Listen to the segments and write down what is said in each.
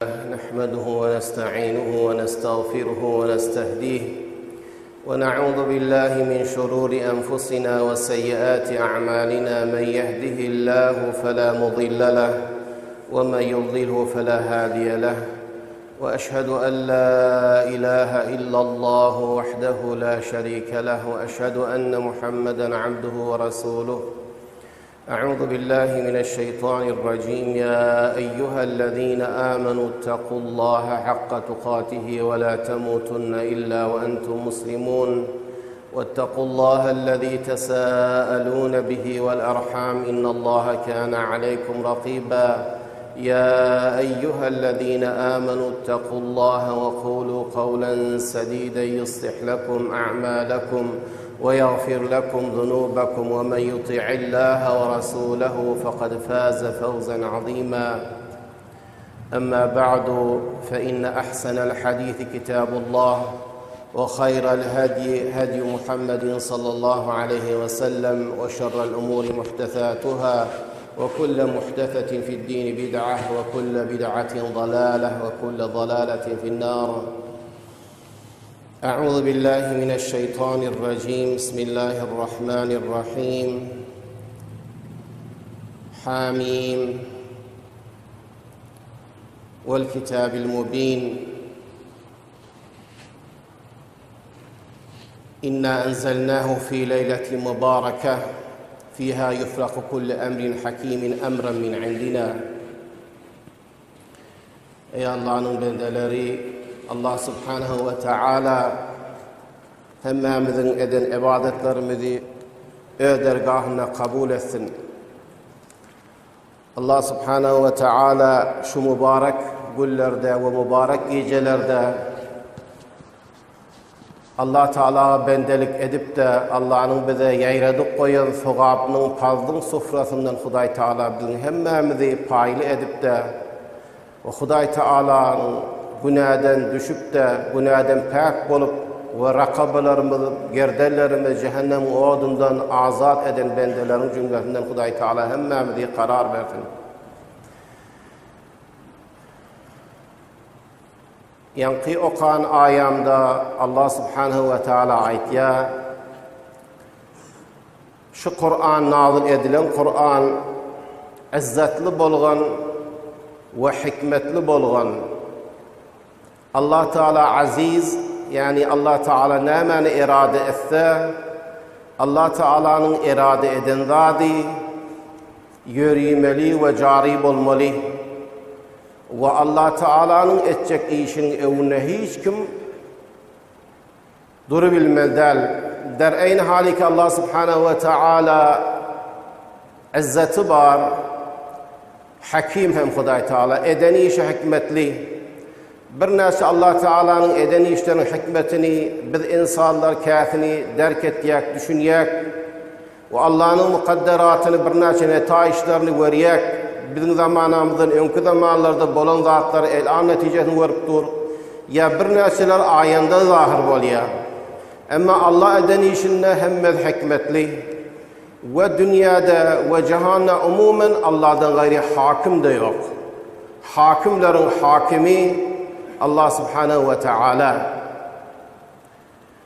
نحمده ونستعينه ونستغفره ونستهديه ونعوذ بالله من شرور أنفسنا وسيئات أعمالنا. من يهده الله فلا مضل له ومن يضلله فلا هادي له، وأشهد أن لا إله إلا الله وحده لا شريك له، وأشهد أن محمدًا عبده ورسوله. أعوذ بالله من الشيطان الرجيم. يا أيها الذين آمنوا اتقوا الله حق تقاته ولا تموتن إلا وأنتم مسلمون، واتقوا الله الذي تساءلون به والأرحام إن الله كان عليكم رقيبا. يا أيها الذين آمنوا اتقوا الله وقولوا قولا سديدا يصلح لكم أعمالكم ويغفر لكم ذنوبكم، ومن يطع الله ورسوله فقد فاز فوزا عظيما. أما بعد، فإن أحسن الحديث كتاب الله، وخير الهدي هدي محمد صلى الله عليه وسلم، وشر الأمور محدثاتها، وكل محدثة في الدين بدعة، وكل بدعة ضلالة، وكل ضلالة في النار. أعوذ بالله من الشيطان الرجيم. بسم الله الرحمن الرحيم. حاميم والكتاب المبين. إنا أنزلناه في ليلة مباركة فيها يفرق كل أمر حكيم أمرا من عندنا. Ey Allah'ın bendeleri, Allah subhanahu ve teala hemmemizin eden ibadetlerimizi dergahına kabul etsin. Allah subhanahu ve teala şu mübarek günlerde ve mübarek gecelerde Allah Teala bendelik edip de Allah'ın bize yayradık koyan sevabının fazlın sofrasından Huday Teala bizim hemmemizi paylı edip de ve Huday Teala'nın günahdan düşüp de günahdan pak bolup ve rakabalarımız, gerdellerimiz cehennem odundan azat eden bendelerin cümlesinden Huday Teala hemmemizi karar versin. Yankı okan ayamda Allah subhanahu ve teala ait ya şu Kur'an nazil edilen Kur'an izzetli bolgan ve hikmetli bolgan. Allah Teala aziz, yani Allah Teala nemeni irade etse Allah Teala'nın irade eden zadi yürümeli ve cari olmalı. Ve Allah Teala'nın edecek işin evine hiç kim durabilmez der aynı hali ki Allah Subhanahu ve Teala izzeti var, hakim hem Huday Teala, edeni işi hikmetli. Bir nesi Allah Teala'nın edeni işlerin hikmetini biz insanlar kâfini derk etiyek, düşünyek ve Allah'ın mukadderatını bir nesi netayişlerini veriyek. Bizim zamanımızın önkü zamanlarda bolan zatları elan neticesini verip dur. Ya bir nesiler ayında zahir bolya. Ama Allah edeni işinde hemmez hikmetli. Ve dünyada ve cihanda umumen Allah'dan gayri hakim de yok. Hakimlerin hakimi Allah subhanahu ve teala.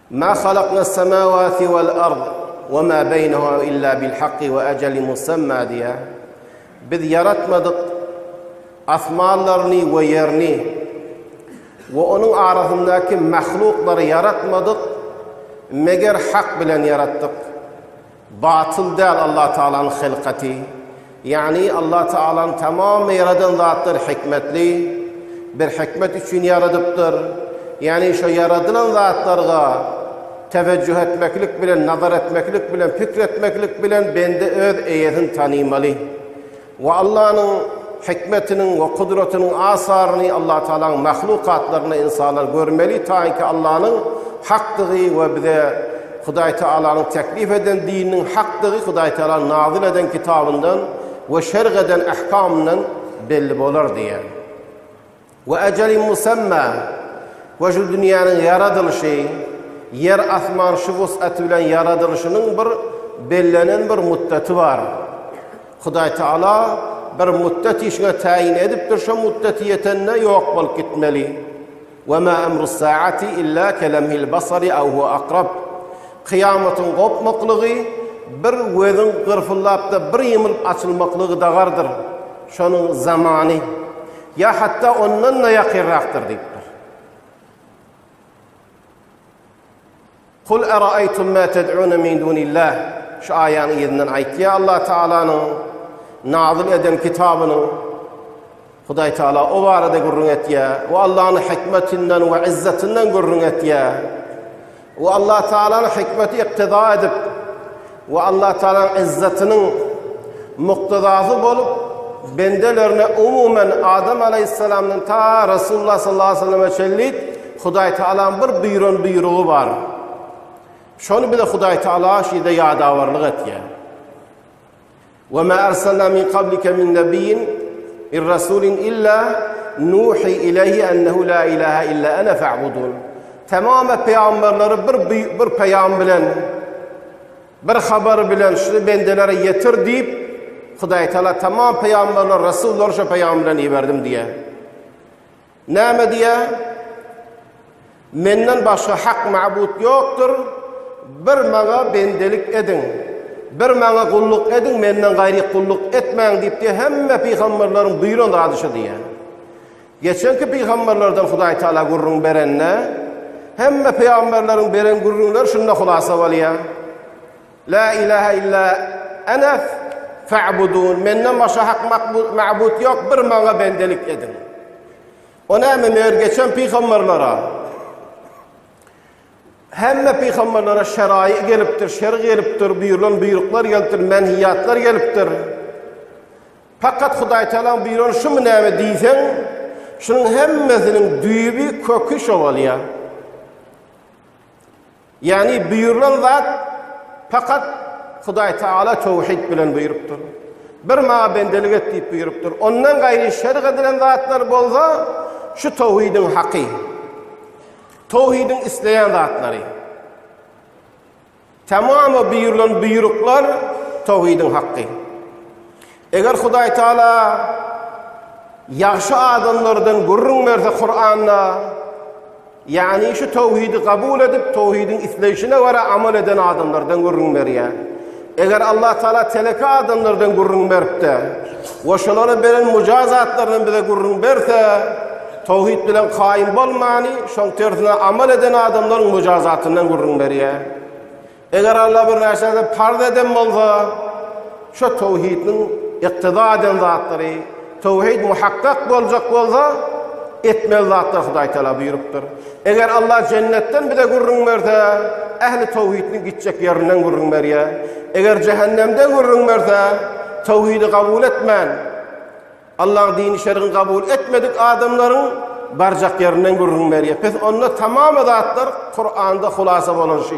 Ma halakna semavati vel ard ve ma beynehuma illa bil hakki ve eceli musamma diye. Biz yaratmadık asmanlarını ve yerini ve onun arasındaki mahlukları yaratmadık meğer hak bilen yarattık. Batıl değil Allah Teala'nın hilkati. Yani Allah Teala'nın tamamı yaradan zattır hikmetli. Bir hikmet için yaradıptır. Yani şu yaradılan zatlarga teveccüh etmeklik bilen, nazar etmeklik bilen, fikretmeklik bilen bende öz eyetini tanımalı. Ve Allah'ın hikmetinin ve kudretinin asarını Allah Teala'nın mahlukatlarını insanlar görmeli ta ki Allah'ın haklığı ve bize Huday Teala'nın teklif eden dininin haklığı Huday Teala'nın nazil eden kitabından ve şerh eden ahkamından belli olur diye. Ve eceli musamma ve şu dünyanın yaratılışı, yer asman şu vus'atı bilen yaratılışının bir bellenen bir müddeti var. Huday Teala bir müddet işine tayin edipdir, şu müddeti yetenne yok bolup gitmeli. Ve ma emrus saati illa kelemhil basari aw huwa aqrab. Kıyametin kopmaklığı bir gözün gırfıllap da bir yımılıp açılmaklığı da vardır. Şonun zamanı. Ya hatta ondan da yakınraktır deyipdir. Kul eraaytum ma ted'un min dunillah. Şu ayanın yerinden aytti ya Allah Teala'nın nazil eden kitabının Huday Teala o barada gurrun et ya. O Allah'ın hikmetinden ve izzetinden gurrun et ya. O Allah Teala'nın hikmeti iktida edip ve Allah Teala'nın izzetinin muktedası bolup bendelerine umumen Adem Aleyhisselam'ın ta Resulullah sallallahu aleyhi ve sellem'e çellit Huday Teala'nın bir buyruğu var. Şonu bile Huday Teala şide yadavarlık et ya. وَمَا أَرْسَلْنَا مِنْ قَبْلِكَ مِنْ نَبِيٍّ مِنْ رَسُولٍ إِلَّا نُوحِي إِلَيْهِ أَنَّهُ لَا إِلَٰهَ إِلَّا أَنَا فَاعْبُدُونَ. Tamamı peygamberleri bir peyam bilen, bir haber bilen şu bendelere yetir deyip Huday Teala tamam peygamberler, Resuller şu peyam bilen iverdim diye. Näme diye? Menden başka hak ma'bud yoktur. Bir mağa bendelik edin. Bir mağa kulluk edin, menden gayri kulluk etmeyin deyip diye hemme peygamberlerin buyruğun adışı diye. Geçenki peygamberlerden Huday Teala gurrun berenne, hemme peygamberlerin beren gurrunlar şunna hulasa valiya. La ilahe illa ana fa'budun. Menden başka hak ma'bud yok, bir mağa bendelik edin. Ona meğer geçen peygamberlere hemme peygamberlere şerai geliptir, şer geliptir, buyurulan buyruklar geliptir, menhiyatlar geliptir. Fakat Huday Teala buyurulan şu mu näme diysen, şunun hemmesinin düyübü kökü şovalıya. Yani buyurulan zat fakat Huday Teala tevhid bilen buyuruptur. Bir ma bendelik et deyip buyuruptur. Ondan gayri şerh edilen zatlar bolsa şu tevhidin hakkı. Tevhidin isteyen zatları. Tamamı buyurulan buyruklar tevhidin hakkı. Eğer Huday Teala yaxşı adamlardan gurrun verse Kur'an'la, yani şu tevhidi kabul edip tevhidin isleyişine göre amel eden adamlardan gurrun veriyor. Eğer Allah Teala teleki adamlardan gurrun verip de ve şunlara veren mücazatlardan bize gurrun verse tevhid bilen kaim bolmani, şon tersine amel eden adamların mücazatından gurrun veriyor. Eğer Allah bir neşede parda eden bolsa şu tevhidin iktida eden zatları, tevhid muhakkak bolacak bolsa etmel zatlar Huday Teala buyuruptur. Eğer Allah cennetten bize gurrun verse ehli tevhidin gidecek yerinden gurrun veriyor. Eğer cehennemden gurrun verse tevhidi kabul etmen, Allah'ın dini şer'ini kabul etmedik adamların barcak yerinden gurrun veriyor. Pes onunla tamamı zatlar Kur'an'da hulasa olan şey.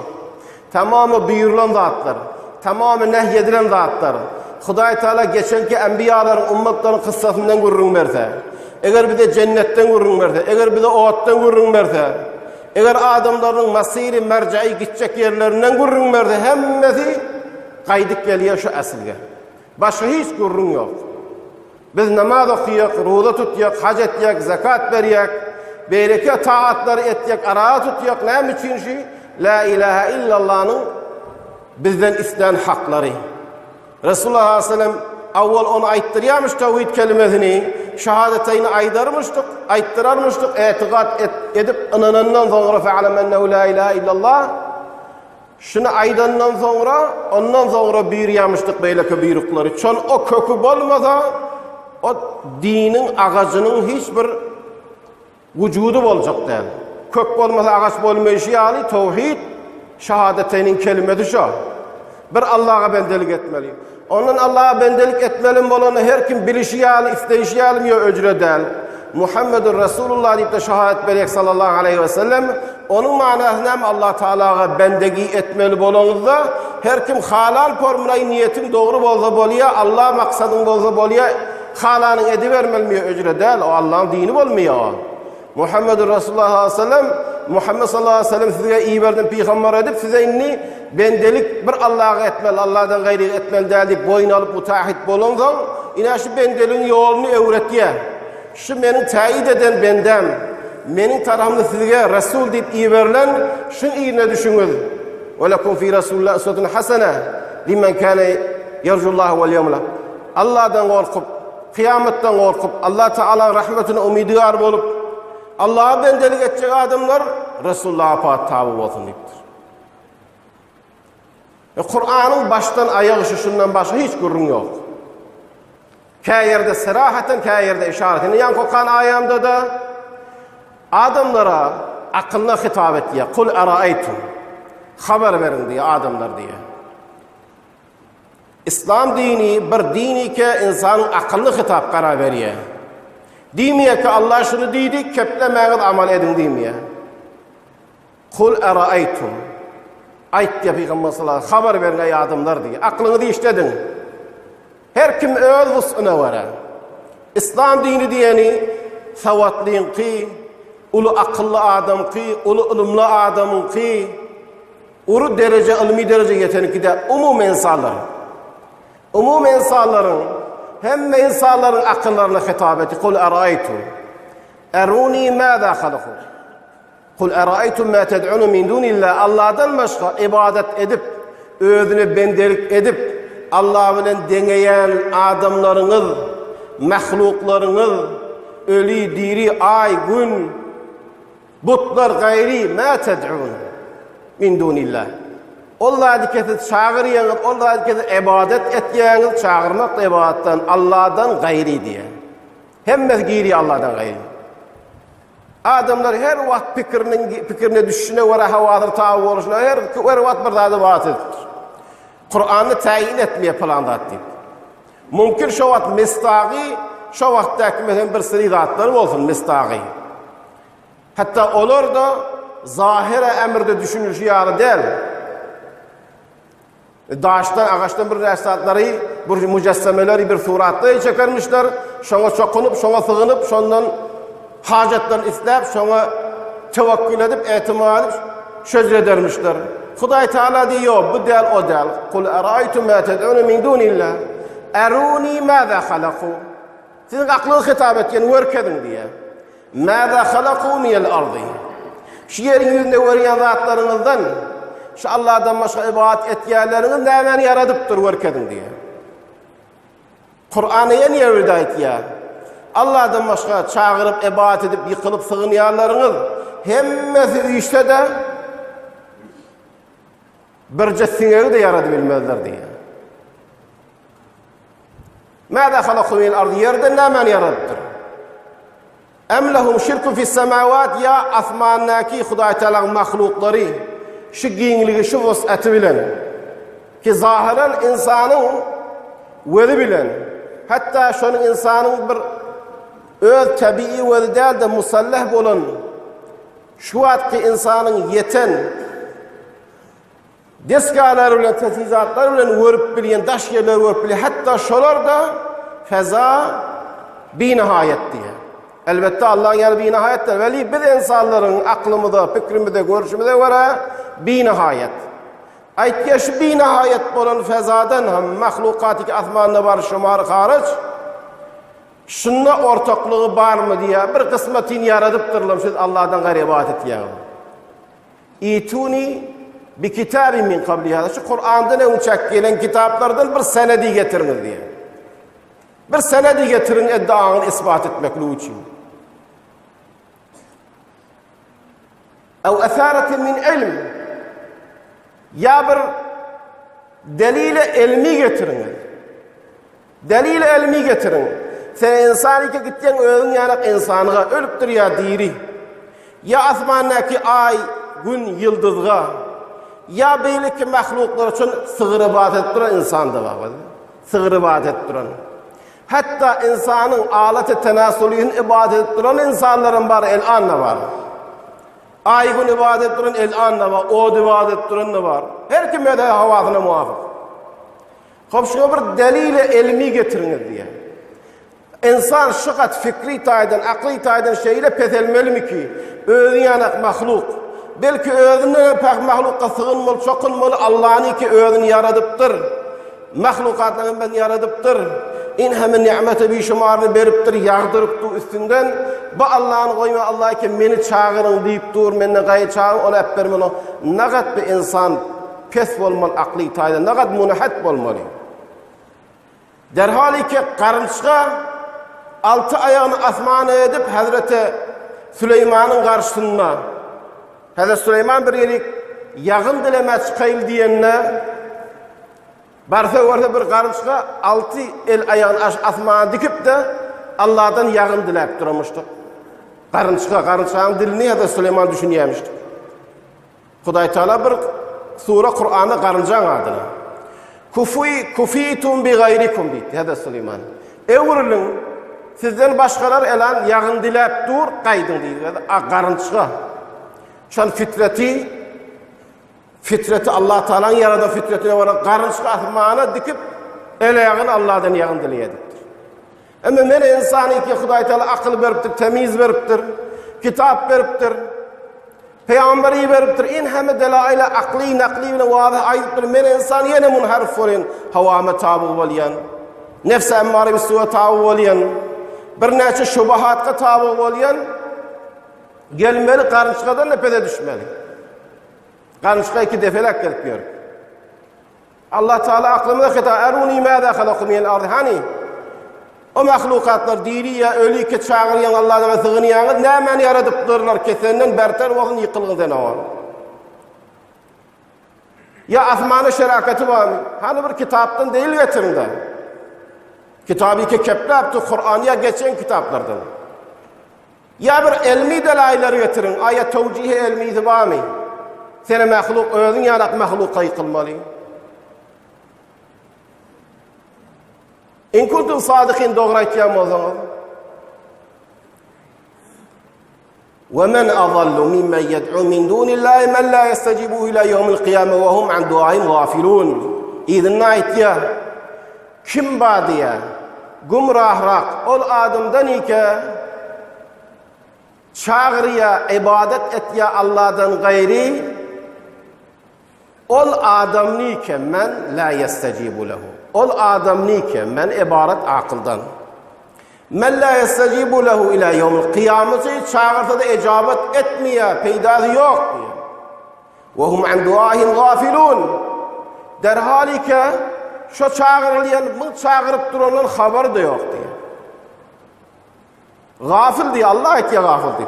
Tamamı buyurulan zatlar, tamamı nehyedilen zatlar. Huday Teala geçenki enbiyaların, ummetlerin kıssasından gurrun verse, eğer bir de cennetten gurrun verse, eğer bir de oğuttan gurrun verse, eğer adamların masiri, mercai gidecek yerlerinden gurrun verse, hemmesi kaydık geliyor şu asilge. Başka hiç gurrun yok. Biz namaz okuyak, ruda tutyak, hac etyak, zakat veriyak, bereke taatları etyak, arağa tutyak, ne için şey? La ilahe illallah'ın bizden istenen hakları. Resulullah Aleyhisselam avval onu ayttıryamış tevhid kelimesini, şehadeteyni ayttırarmıştık, etiqat edip inanandan sonra fe'alem ennehu la ilahe illallah. Şunu aydandan sonra, ondan sonra buyuryamıştık böyleki buyrukları. Çon o kökü bolmasa, o dinin ağacının hiçbir vücudu olacak değil. Kök bolmasa ağaç bolmayışı yani tevhid, şehadeteynin kelimesi şu. Bir Allah'a bendelik etmeli. Onun Allah'a bendelik etmelim olanı her kim bilişi yani, isteyişi yani ya öcre değil. Muhammedur Resulullah deyip de şehadet vererek sallallahu aleyhi ve sellem onun manasına Allah Teala'ya bendegi etmeli olanızda her kim halal formülay niyetin doğru bolsa boluyor, Allah maksadın bolsa boluyor, halanın edivermeli öcre değil. O Allah'ın dini olmuyor. Muhammedur Resulullah sallallahu aleyhi ve sellem Muhammed sallallahu aleyhi ve sellem size iyi verdim peygamber edip size inni bendelik bir Allah'a etmel, Allah'dan gayrı etmel deyip boyun alıp mutahhit bolunsan, ina şu bendeliğin yolunu öğretiye. Şu menin tayid eden bendem, menin tarafımda size Resul deyip iyi verilen, şun iyine düşünün. Ve lekum fi Resulullah usvetun hasene limen kâne yercullahu vel yevmel. Allah'dan korkup, kıyametten korkup, Allah Teala rahmetine umidiyar olup, Allah'a bendelik edecek adamlar Resulullah'a tabi olsun deyiptir. Kur'an'ın baştan ayağı şundan başka hiç gurrun yok. Kâ yerde serahaten, kâ yerde işareten. Yan kokan ayamda da adamlara akılına hitap et diye. Kul eraeytum. Haber verin diye adamlar diye. İslam dini bir dini ki insanın akıllı hitap karar veriyor. Demiye ki Allah şunu deydi, keplemeğiniz amal edin demiye. Kul eraeytum. Ayt diye Peygamber sallallahu aleyhi ve sellem haber verin ey adamlar diye. Aklını işledin. Her kim öz vus'una vara. İslam dini diyeni savatliyin ki, ulu akıllı adam ki, ulu ilimli adamın ki, ulu derece, ilmi derece yeteniki de umum insanların. Umum insanların, hem insanların akıllarına hitabeti. Kul eraeytum. Eruni mâzâ halakû. Kul eraeytum mâ ted'unu min dunillah. Allah'dan başka ibadet edip, özüne bendelik edip, Allah bilen deneyen adamlarınız, mahluklarınız, ölü, diri, ay, gün, butlar gayri mâ ted'un min dunillah. Allah'a dikkat çağırıyorsunuz, Allah'a dikkat ibadet etıyorsunuz, çağırmak da ibadetten, Allah'dan gayri diye. Hem gayri Allah'dan gayri. Adamlar her vakit fikrine düşüne ve havadır tabi oluşuna her vakit bir daha vaatdır. Kur'an'ı tayin etmeye plandat deyip. Mümkün şu vakit mistaği, şu vakittaki mesela bir sürü zatları olsun mistaği. Hatta olur da zahire emirde düşünülüşü yarı değil. Daştan, ağaçtan bir resatları, bir mücessemeleri bir suratla çekermişler. Şuna çokunup, şuna sığınıp, şundan hacetlerini isteyip, şuna tevekkül edip, etimat edip, söz edermişler. Huday Teala diyor, bu değil, o değil. Kul eraeytum mâ ted'ûne min dûnillah. Erûni mâzâ halakû. Sizin aklını hitap etken, vörkedin diye. Mâzâ halakû minel ardı. Şu yerin yüzünde vörüyen zatlarınızdan, şu Allah'dan başka ibadet et yerleriniz neyden yaradıptır vörkedin diye. Kur'an'a niye hidayet ya? Allah'dan başka çağırıp, ibadet edip, yıkılıp sığın yerleriniz hemmesi işte de bir cessinleri de yaradıbilmezler diye. Mâzâ halakû minel ardı. Yerden neyden yaradıptır? Em lehum şirkun fis semâvât. Ya asmannaki Huday Teala'nın mahlukları şu giyinliği, şu vus'atı bilen ki zahiren insanın veli bilen, hatta şunun insanın bir öz tabii veli değil de musallah olan şu vakti insanın yeten deskalar bilen, tetizatlar bilen vörüp bilen, daş yerler vörüp bilen, hatta şolar da feza binihayet diye. Elbette Allah'ın yani binihayetler. Veli biz insanların aklımıda, fikrimizde, görüşümüzde var binihayet. Aytya şu binihayet olan fezadan hem mahlukatik asmanına var şumarı hariç şunla ortaklığı var mı diye bir kısmetini yaradıptırlar. Siz Allah'dan gayrı ibadet et ya. İtuni bir kitabı min kabliha. Şu Kur'an'da ne uçak gelen kitaplardan bir senedi getiriniz diye. Bir senedi getirin iddianı ispat etmekle için. Ev esaretin min ilm. Ya bir delile ilmi getirin. Delile ilmi getirin. Sen insan ki gittiğin ölün yanak insanıga ölüptür ya diri. Ya asmandaki ay, gün, yıldızga. Ya beylik mahluklar için sığır ibadet et duran insan da var. Sığır ibadet et duran. Hatta insanın alet-i tenasülüğün ibadet et duran insanların var, el-anla var. Ay gün ibadet et duran el-anla var, od ibadet et duran da var. Her kime de havasına muafık. Hop şuna bir delile ilmi getiriniz diye. İnsan şıkat fikri taydan, akli taydan şeyle petelmeli mi ki? Özün yanak mahluk. Belki özünden pek mahlukka sığınmalı, çokunmalı. Allah'ın ki özünü yaradıptır. Mahlukatlarını ben yaradıptır. İn hemen ni'meti bir şumarını beriptir, yağdırıptır üstünden. Bu Allah'ın koyma, Allah ki beni çağırın deyip dur, beni gaye çağırın, onu hep vermeli. Ne kadar bir insan pes olmalı akli taydan, ne kadar munahat olmalı. Derhali ki karınçka 6 ayağını asmana edip Hazreti Süleyman'ın karşısında. Hazreti Süleyman bir yerik yağın dileme çıkayım diyenine barsa orada bir karınçka 6 el ayağını asmana dikip de Allah'tan yağın dilep durmuştu. Karınçkanın dilini Hazreti Süleyman düşünüyormuştu. Huday Teala bir sure Kur'an'ı karıncan adına. Kufitum bi gayrikum deydi Hazreti Süleyman. Evrilin sizden başkalar elan yağın dilep dur kaydın deydi. Karınçka. Şan fitreti Allah Teala'nın yaradan fitretine var. Karınçka asmana dikip el ayağını Allah'tan yağın dileyediktir. Ama men insanı ki Huday Teala akıl veriptir, temiz veriptir, kitap veriptir, peygamberi veriptir. İn hem delaile akli nakli ve vazih ayıptır. Men insan yine munharif olun. Havama tabi olayan, nefse emmare bisu'a tabi olayan, bir neçe şubahatka tabi olayan, gelmeli karınçkadan nepede düşmeli. Karınçka 2 defelek gelip görür. Allah Teala aklımda kita eruni mâdâ halakum yel ardı. Hani o mahlukatlar diriya ölü ki çağıryan Allah'dan ve sığınayanı nemen yaradıptırlar kesenden berter olun yıkılgıdan avan. Ya asmanı şerakati var mı? Hani bir kitaptan değil getirinde. Kitabı ki keple yaptı Kur'an'ya geçen kitaplardan. Ya bir elmi delayları getirin. Ayet tevcihi elmi var mı? Sene mahluk özün yanak mahluka yıkılmalı. İn kuntum sadıkin doğru aytyan olsanız. وَمَنْ أَضَلُّ مِمَّنْ يَدْعُ مِنْ دُونِ اللّٰهِ مَنْ لَا يَسْتَجِبُهُ إِلَى يَوْمِ الْقِيَامَةِ وَهُمْ عَنْ دُعَائِهِمْ غَافِلُونَ. İdin aytya kim badiya gumrahrak ol adamdan ike çağırıya ibadet et ya Allah'dan gayri ol adam nike men la yestecibu lehu. Ol adam nike men ibaret akıldan. Men la yestecibu lehu ila yevmil kıyameti çağırsa da icabet etmeye peydası yok diye. Ve hum an duahim gafilun. Derhali ki şu çağırılayan bu çağırıp duranın haber de yok diye. Gafil diye Allah etiye gafil diye.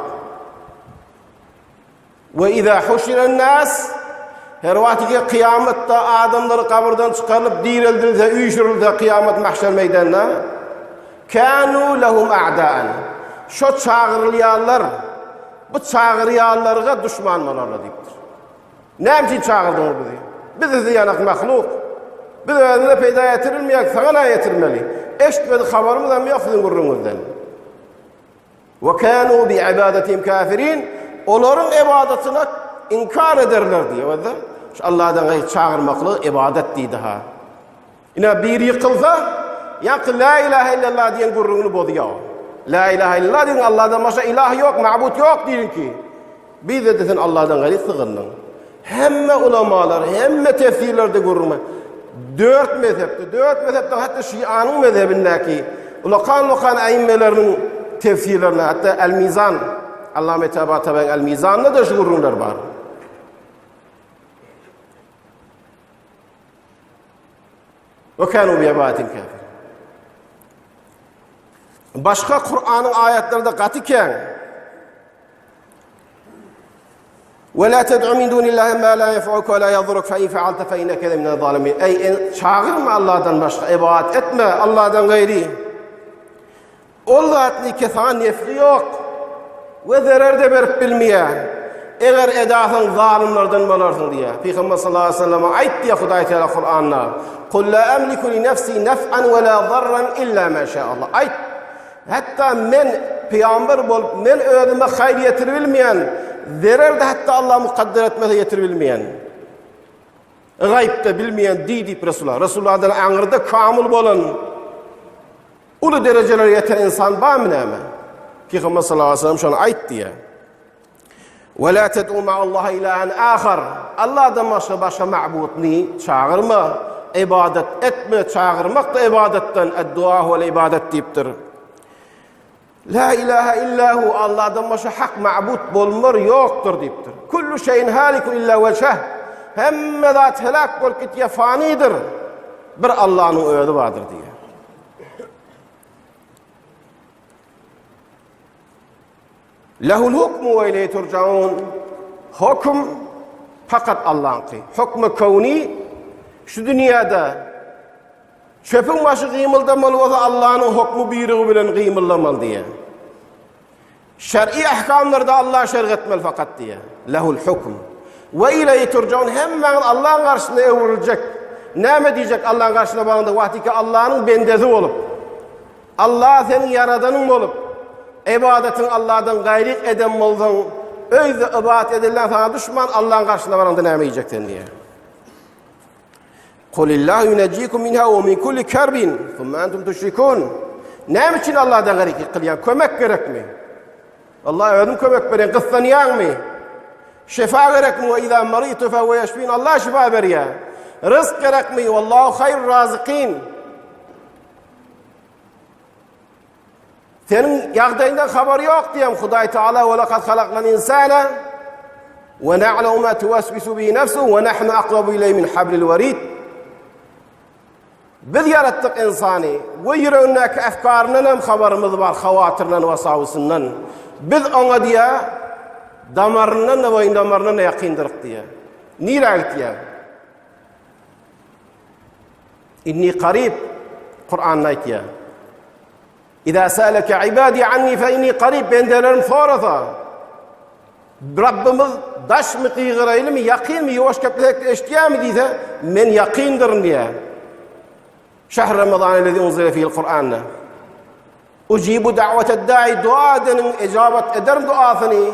Ve izâ huşiren nas her vakti kıyamette adamları kabirden çıkarılıp dirildirilse, uyuşturulsa kıyamet mahşer meydanına kânû lehum a'dâen. Şu çağırılayanlar bu çağırıyanlarga düşman olarlar deyiptir. Ne için çağırdınız bizi? Bizi yanak mahluk. Biz özüne peyda yetirilmeyek, sana ne yetirmeli? Eşitmedik haberimiz mi yok sizin gurrunuzdan? وَكَانُوا بِعِبَادَتِهِمْ كَافِرِينَ. Onların ibadetine inkar ederler diye. Allah'dan gayet çağırmaklı ibadet değil daha. Yine bir yıkılsa, yani la ilahe illallah diyen gurrunu bozuyor. La ilahe illallah diyen Allah'dan başka ilah yok, ma'bud yok diyen ki. Biz de desin Allah'dan gayet sığının. Hemme ulamalar, hemme tefsirlerde gurrunu. 4 mezhepte hatta Şia'nın mezhebindeki lokan aimmelerinin tefsirlerine hatta El-Mizan Allame Tabataben El-Mizan'da da şu gururlar var. Ve kânû bi'ibâdetin kâfir. Başka Kur'an'ın ayetlerinde katiken وَلَا تَدْعُ مِنْ دُونِ اللّٰهِ مَا لَا يَفْعُكَ وَلَا يَضُرُكَ فَاِنْ فَعَلْتَ فَاِنَّكَ مِنَ الظَّالِمِينَ. Ey çağırma Allah'tan başka, ibadet etme Allah'tan gayri. Allah'ın ki sana nefri yok ve zarar da verip bilmeye. Eğer edasın zalimlerden balarsın diye. Peygamber sallallahu aleyhi ve sellem ayet diye Huday Teala Kur'an'la قُلْ لَا أَمْلِكُ لِنَفْسِي نَفْعًا وَلَا ضَرًّا إِلَّا مَا شَاءَ اللّٰهِ. Ayet. Hatta men peygamber bolup men özüme hayır yetirebilmeyen, zarar da hatta Allah mukadder etmese yetirebilmeyen, gayipte bilmeyen deyip Resulullah. Resulullah'dan anırda kamil bolan, ulu derecelere yeten insan var mı näme? Peygamber sallallahu aleyhi ve sellem şonu ayt diye. Ve la ted'u ma'allahi ilahen ahar. Allah'dan başka ma'budni çağırma, ibadet etme, çağırmak da ibadetten, dua ve ibadet deyiptir. La ilahe illahu, Allah'dan başka hak ma'bud bolmar yoktur deyiptir. Kullu şeyin halikun illa veceh. Hemme zat helak bolup gitýär, fanidir. Bir Allah'ın öýüdi vardır diye. Lehul hukmu ve ileyhi turcaun. Hukm fakat Allah'ınki. Hukmu kavni şu dünyada çöpün başı gıymıldamalı olsa Allah'ın hukmu buyruğu bilen gıymıldamalı diye. Şer'i ahkamlarda Allah şerh etmeli fakat diye. Lehul hukm. Ve ileyhi turcaun, hemen Allah'ın karşısına evrilecek. Ne diyecek Allah'ın karşısına bağında? Vahdiki Allah'ın bendesi olup, Allah senin yaradanın olup, ibadetin Allah'dan gayrik eden olsan, öyle ibadet edilen sana düşman, Allah'ın karşısına bağında ne diyeceksin diye. Kulillahu yuneccikum minha ve min kulli kerbin, thumma entum tuşrikun. Ne için Allah'dan gayrik kılyan? Kömek gerek mi? Allah ödüm kömek verin, kıssaniyan mı? Şifa gerek mi? Ve izâ marîtu fehuve yeşfîn. Allah şifa veriyor. Rızk gerek mi? Vallahu hayr razıkîn. Senin yağdayından haberi yok diyem. Huday Teala ve lekad halaknal insâne ve na'lemu mâ tuvesvisu bihi nefsuhu ve nahnu aqrabu ileyhi min hablil verid. Biz yarattık insanı ve yüreğindeki efkarından hem haberimiz var, havatirden ve savısından. Biz ona diye damarından ve boyun damarından yakindırık diye. Nire diye. İnni qarib, Kur'an'da diye. İzâ sâleke ibâdi anni fe inni qarib, bendelerim sorasa. Rabbimiz daş mı kıygıraylı mı, yakın mı, yavaş köpülekle eştiya mı diyse, men yakindırım diye. Şehr Ramazan ellezî unzile fîhil Kur'an'da. Ucibu da'veted da'i, dua edenin icabet ederim duasını.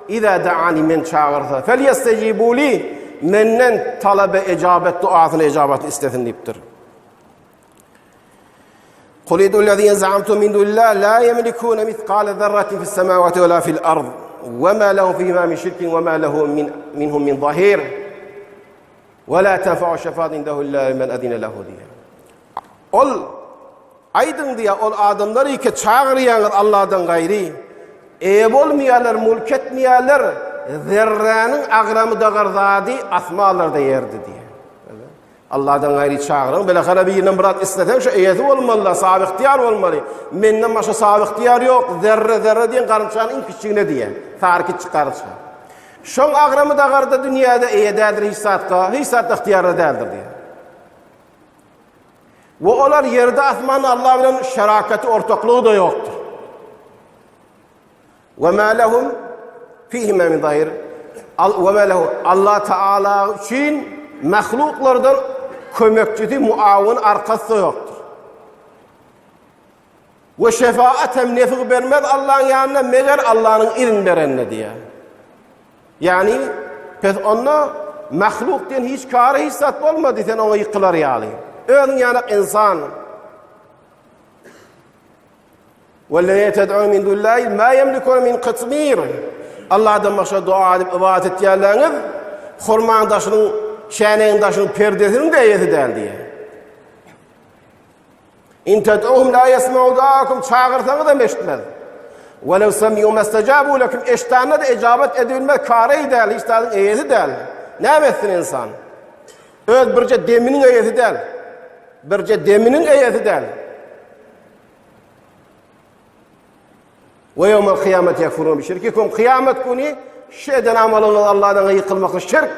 İzâ da'ani men çağırsa, felyestecibû li, menden talabe icabet duasını icabet istesin deyiptir. قل ادعوا الذين زعمتم من دون الله لا يملكون مثقال ذرة في السماوات ولا في الأرض وما لهم فيهما من شرك وما له منهم من ظهير ولا تنفع الشفاعة عنده إلا لمن أذن له diye. Ol aydın diye ol adamları ki çağırıyanlar Allah'tan gayri eyb olmayanlar, mülk etmeyenler zerrenin ağramı da garzadi asmalarda yerdi diye. Allah'dan gayri çağırın. Böyle karabiyinin murat isteten şu eyeti olmalı, sahibi ihtiyar olmalı. Menden başka sahibi ihtiyar yok. Zerre diyen karınçanın en küçüğüne diye. Farkı çıkarırsa. Şun ağramı da garda dünyada eyededir hissatka, hissatta ihtiyarı değildir diye. Ve olar yerde asmanın Allah bilen şerakati, ortaklığı da yoktur. وَمَا لَهُمْ فِيهِمَا مِنْ ظَهِرٍ. وَمَا لَهُمْ Allah Teala için mahluklardan kömekçisi, muavin arkası yoktur. Ve şefaat hem nefik vermez Allah'ın yanına, meğer Allah'ın ilm verenine diye. Yani pes ona mahluk diyen hiç kârı hissat olmadı, sen ona yıkılar yâli. Öğün yanık insan. وَالَّذِينَ تَدْعُونَ مِنْ دُونِ اللّٰهِ مَا يَمْلِكُونَ مِنْ قِطْمِيرٍ. Allah'tan başka dua edip ibadet ettiğerleriniz, hurmanın taşının, şeneğin taşının perdesinin de eyeti değil diye. İn ted'uhum la yesma'u da'akum, çağırsanız da meşitmez. وَلَوْ سَمِيُوا مَسْتَجَابُوا لَكُمْ, eşitlerine de icabet edilmez, kâre-i değil, iştahın eyeti değil. Ne etsin insan? Öz birce deminin eyeti değil. Birce deminin eyeti değil. وَيَوْمَ الْقِيَامَةِ يَكْفُرُونَ بِشِرْكِكُمْ. Kıyamet günü şeyden amalınız Allah'dan yıkılmakla şirk,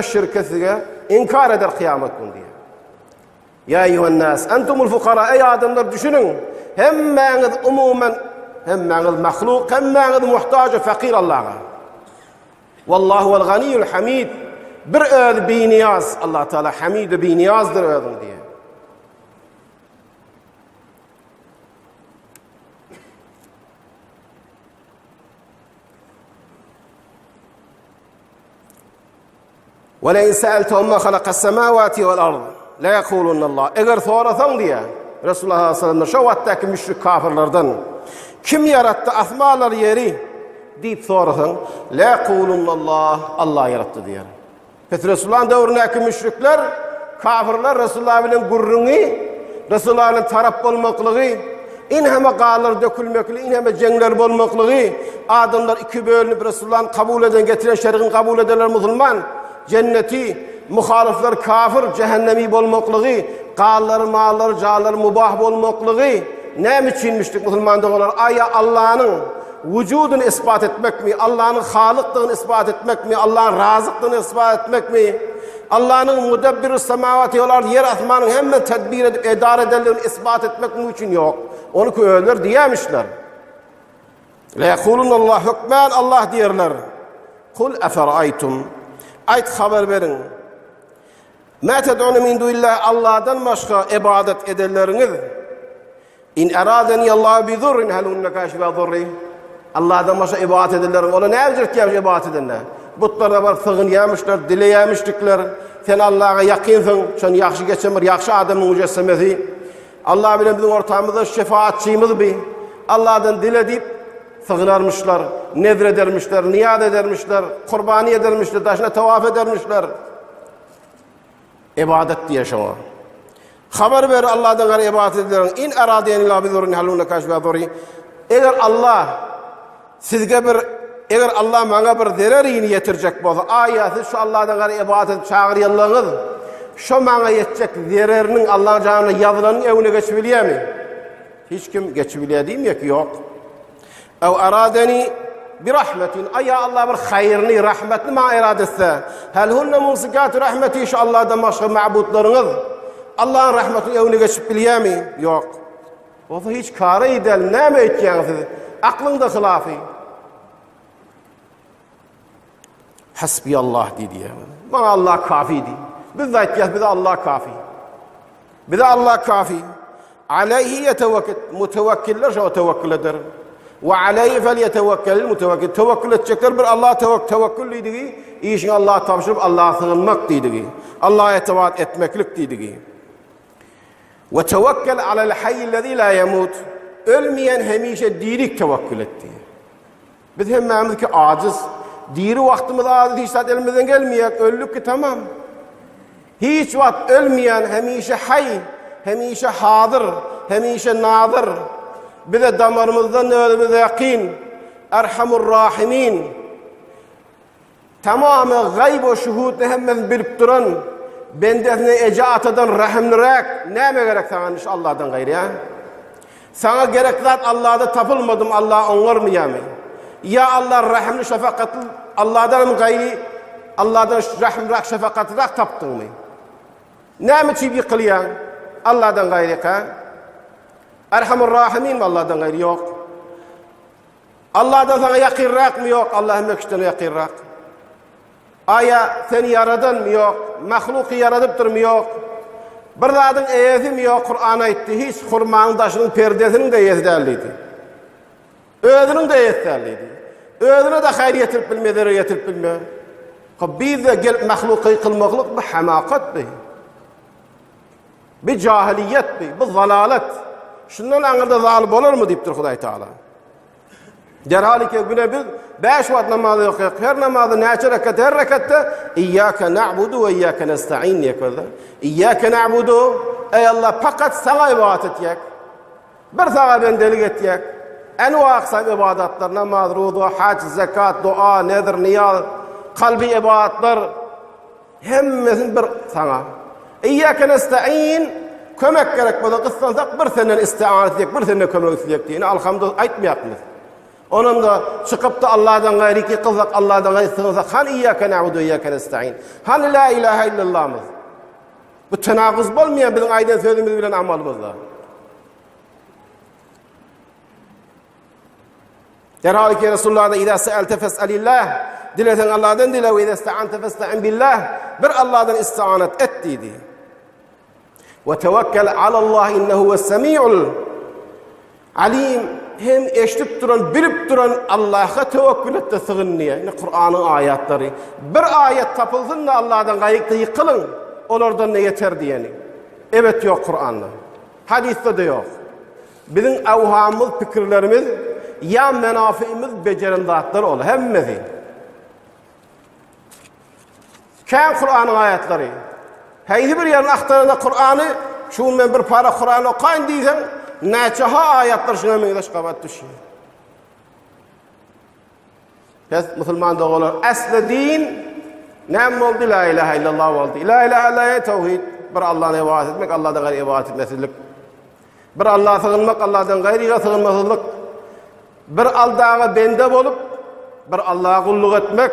şirkesiyle inkar eder kıyamet günü diye. Ya eyyühennâs, entumul fukara, ey adamlar düşünün. Hemmeniz umumen, hemmeniz mahluk, hemmeniz muhtaç, fakir Allah'a. Vallahu vel ganiyyul hamid. Bir öz biniyaz, Allah Teala hamid biniyazdır özün diye. وَلَاِنْ سَأَلْتَهُمْ مَا خَلَقَ السَّمَاوَاتِ وَالْأَرْضِ لَيَقُولُنَّ اللّٰهِ. Eğer sorasan diye, Resulullah sallallahu aleyhi ve sellem şu vattaki müşrik kafirlerden kim yarattı asmalar yeri deyip sorasın la yekulunallah Allah yarattı diyor. Peki Resulullah'ın devrindeki müşrikler kafirler Resulullah bilen gurrunu Resulullah'ın taraf olmaklığı inheme qağlar dökülmekli, inheme cengler bolmaklığı, adamlar iki bölünüp Resulullah'ın kabul eden, getiren şer'ini kabul edenler Müslüman, cenneti, muhalifler kafir, cehennemi bolmaklığı, qağlar, mağlar, cağlar mubah bolmaklığı, ne içinmiştik Müslüman doğrular? Aya Allah'ın vücudunu ispat etmek mi? Allah'ın halıklığını ispat etmek mi? Allah'ın razıklığını ispat etmek mi? Allah'ın mudabbir-i semavati olar yer asmanın hemen tedbir edip idare edenlerini ispat etmek mi için yok. Onu köyler diyemişler. Le yekulunallah hükmen Allah diyerler. Kul eferaytum. Ayet haber verin. Ma ted'un min dunillah Allah'tan başka ibadet ederleriniz. İn eradeni Allah bi zurrin hel hunne kaşife zurri. Allah'tan başka ibadet ederlerin. Ona ne evcirt yemiş ibadet edenler? Butlarda var sığın yemişler, dile yemişlikler. Sen Allah'a yakınsın. Sen yakşı geçemir, yakşı adamın mücessemesi. Allah bilen bizim ortamızda şefaatçimiz bir. Allah'tan dile deyip sığınarmışlar, nedr edermişler, niyaz edermişler, kurbani edermişler, taşına tavaf edermişler. İbadet diye şuna. Haber ver Allah'tan gayrı ibadet edilen. İn eradiyeni bi zurrin hel hunne kaşife zurri. Eğer Allah sizge bir eğer Allah bana bir zerrini yetirecek bolsa, ayatı şu Allah'tan gayrı ibadet edip çağıryanlarınız, şu bana yetecek zerrinin Allah'ın canına yazılanın evine geçibiliyor mi? Hiç kim geçibiliyor değil mi ki? Yok. Ev aradeni bir rahmetin, aya Allah bir hayırını, rahmetini bana iradetse, hel hunne mumsikatü rahmeti şu Allah'dan başka ma'budlarınız, Allah'ın rahmetini evine geçip biliyor mi? Yok. O da hiç kârı idel, ne mi etken siz? Aklında hilafı. Hasbiyallah dedi. Bana Allah kafi di. Biz de etkiyiz, bize Allah kafi. Bize Allah kafi. Aleyhi yetevekkil. Mutevekkiller şu tevekkül eder. Ve aleyhi fel yetevekkelil mutevekkil. Tevekkül edecekler bir Allah'a tevekkül dedi. İşin Allah'a tavşırıp Allah'a sığınmak dedi. Allah'a itibat etmeklik dedi. Ve tevekkel alel hayyillezî la yemut. Ölmeyen hemişe dirik tevekkül etti. Biz hemmemiz ki aciz. Diri vaktimiz aciz, hiç saat elimizden gelmeyecek. Öldük ki tamam. Hiç vakit ölmeyen, hemişe hay, hemişe hadır, hemişe nadır. Bize damarımızdan nöbetimize yakin. Erhamur rahimin. Tamamı gayb o şuhudunu hemen bilip duran, bendesine ecaatadan rahimlirak, neyme gerek sana iş Allah'tan gayrı ya? Sana gerek zat Allah'da tapılmadım, Allah onlar mı yani? Ya Allah rahimli şefakatli, Allah'dan gayri, Allah'dan rahimlirak şefakatlirak taptın mı? Ne mi çiğ kılyan? Allah'tan gayri ka? Erhamur rahimin mi Allah'tan gayri? Yok. Allah'tan sana yakirrak mı? Yok. Allah'ın mekşitine yakirrak. Aya seni yaradan mı? Yok. Mahluki yaradıptır mı? Yok. Bir zadın eyesi mi? Yok. Kur'an'a itti. Hiç hurmanın taşının perdesinin de eyesi derliydi. Özünün de eyesi derliydi. Özüne de hayır yetirip bilme, zarar yetirip bilme. Biz de gelip mahluki kılmaklık bir hamakat bir. Bir cahiliyet bir zalalet. Şundan anırda zalim olur mu deyiptir Huday Teala. Derhali ki güne biz 5 vakit namazı okuyoruz. Her namazı neçe rekat? Her rekatta İyyâke na'budu ve iyyâke nesta'in diyorlar. İyyâke na'budu, ey Allah fakat sana ibadet edecek. Bir sana bendelik edecek. Enva aksam ibadetler, namaz, ruzu, hac, zekat, dua, nedir, niyaz, kalbi ibadetler, hemmesin bir sana. İyyâke nesta'in, kömek gerek bana kıssansak bir senden isti'anet edecek, bir senden kömek isteyecek diye. Alhamdülillah aytmayakmız. Onun da çıkıp da Allah'dan gayri ki kılsak, Allah'dan gayri sığınsak, hani İyyâke na'budu ve iyyâke nesta'in, hani la ilahe illallah'ımız. Bu tenakuz olmayan bizim aydan sözümüz bilen amalımızla. Derhal ki Resulullah'da İzâ se'elte fes'elillah, dilesen Allah'dan dile ve izâ ista'ante festa'in billah, bir Allah'dan isti'anet et dedi. Ve tevekkel alallah innehu ve's-semî'ul alim. Hem eşitip duran, bilip duran Allah'a tevekkül et de sığın niye? Yani Kur'an'ın ayetleri. Bir ayet tapılsın da Allah'tan gayıkta yıkılın. Onlardan ne yeter diyeni. Evet yok Kur'an'da. Hadiste de yok. Bizim avhamımız, fikirlerimiz, ya menafiimiz beceren zatlar ol. Hemmezi. Kän Kur'an'ın ayetleri. Heydi bir yerin aktarında Kur'an'ı, şu men bir para Kur'an'ı okayn diysen, näçe ayetler şuna meňdeş gabat düşýär. Biz musulman doglar asli din näme boldy? La ilahe illallah boldy. La ilahe illallah tawhid. Bir Allah'a ibadet etmek, Allah'dan gaýry ibadet etmezlik. Bir Allah'a sığınmak, Allah'dan gaýryga sığınmazlyk. Bir aldağa bende bolup, bir Allah'a kulluk etmek.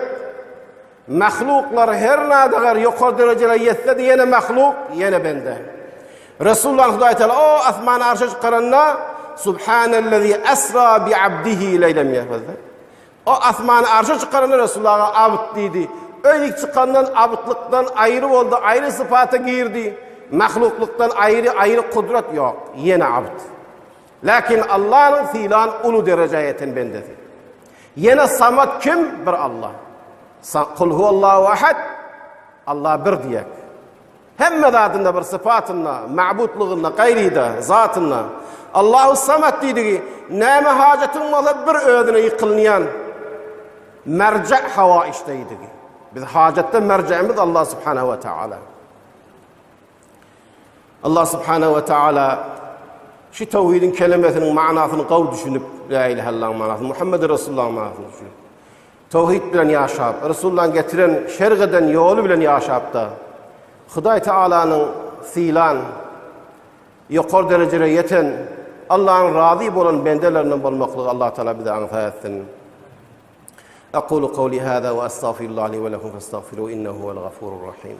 Mahluklar her nädegar ýokary derejede ýetse de ýene mahluk, ýene bende. Resulullah Hudaý Teala o asman arşa çykaranda Subhanallazi asra bi abdihi leylem yahfazda. O asman arşa çykaranda Resulullah'a abd diýdi. Öýlik çykandan abdlykdan aýry boldy, aýry sypata girdi. Mahlukluktan ayrı kudret yok. Yine abd. Lakin Allah'ın filan ulu dereceyetin bendedir. Yine samat kim? Bir Allah. Kul huvallahu ahad. Allah bir diyek. Hemme zatında bir sıfatınla, ma'budluğunla, gayrida, zatınla. Allahu samat deydi ki, näme hacetin bolsa bir ödüne yıkılmayan merce' hava işteydi ki. Biz hacette merce'imiz Allah subhanahu ve ta'ala. Allah subhanahu ve ta'ala şu tevhidin kelimesinin manasını gaw düşünüp la ilahe illallah manasını Muhammed Resulullah manasını düşünüp tevhid bilen yaşap Resulullah'ın getiren şer'den yolu bilen yaşap da Hudaý Taala'nın filan ýokary derejede yeten Allah'ın razı bolan bendelerinden bolmaklygy Allah Teala bize anfa etsin. Aqulu qawli hada ve estağfirullah li ve lekum festağfiruhu innehu huvel gafurur rahim.